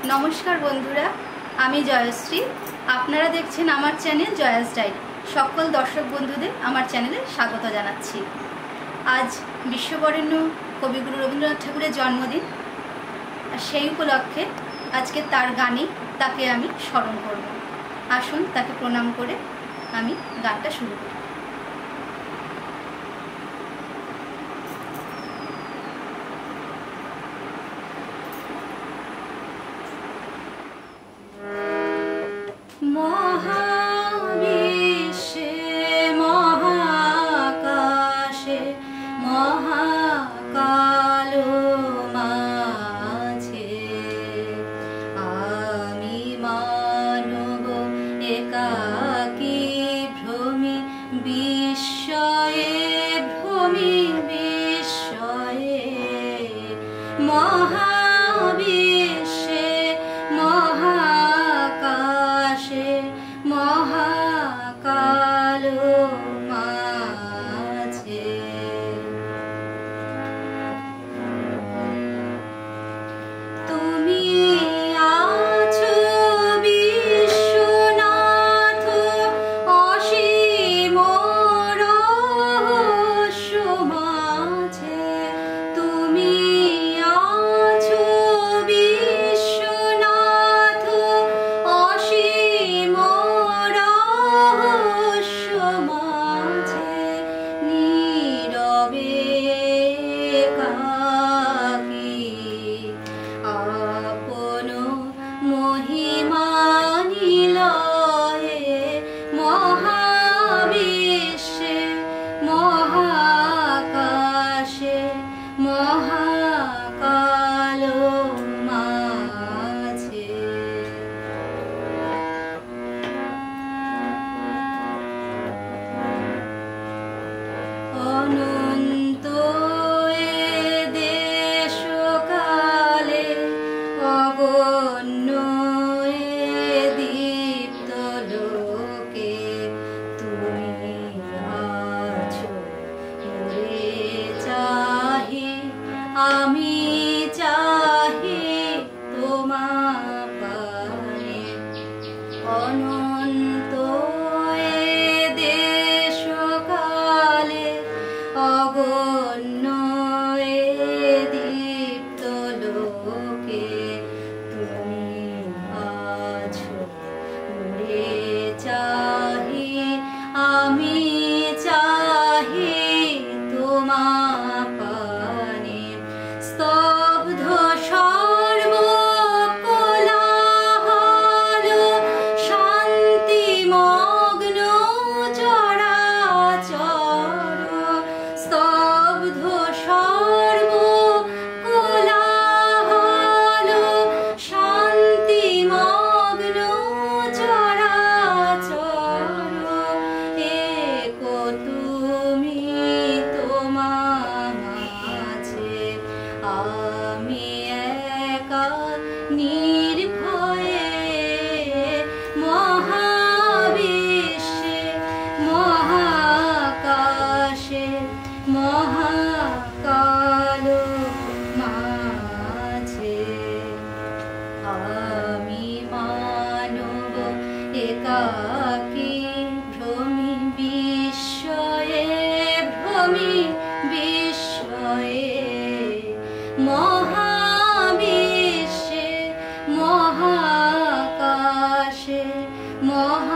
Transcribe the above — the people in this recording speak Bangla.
नमस्कार बंधुरा आमी जयश्री आपनारा देखছেন আমার চ্যানেল জয়াস ডায়েরি। সকল দর্শক বন্ধুদের আমার চ্যানেলে স্বাগত জানাচ্ছি। আজ বিশ্ববরেণ্য কবিগুরু রবীন্দ্রনাথ ঠাকুরের জন্মদিন, সেই উপলক্ষে আজকে তার গানে তাকে আমি স্মরণ করব। আসুন তাকে প্রণাম করে আমি গানটা শুরু করি। মহাবিশ্বে মহাকাশে মহাকালো মাঝে আমি মানব একাকী ভ্রমি বিস্ময়ে মহাবিশ্বে মহাকাশে মহাকালো মাঝে তুমি আছো বিশ্বনাথ অসীম রহস্য মাঝে। তুমি আছো বিশ্বনাথ অসীম রহস্য মাঝে নীরবে একাকী আপন মহিমা নিলয়ে মহাবিশ্বে মহাকাশে মহাকালো মাঝে। অনন্ত এ দেশকালে অগণ্য এ দীপ্ত লোকে তুমি আছো মোরে চাহি আমি চাহি তোমার পানে। অনন্ত এ দেশকালে অগণ্য এ দীপ্ত লোকে তুমি আছো মোরে চাহি আমি চাহি তোমার পানে। স্তব্ধ সর্ব কোলাহল শান্তি মগ্ন চরাচর। স্তব্ধ সর্ব কোলাহল শান্তি মগ্ন চরাচর। এক তুমি তোমার মাঝে আমি একা নির্ভয়ে মহাবিশ্বে মহাকাশে মহাকালো মাঝে আমি মানব একাকী ভ্রমি বিস্ময়ে মহাবিশ্বে মহাকাশে মহা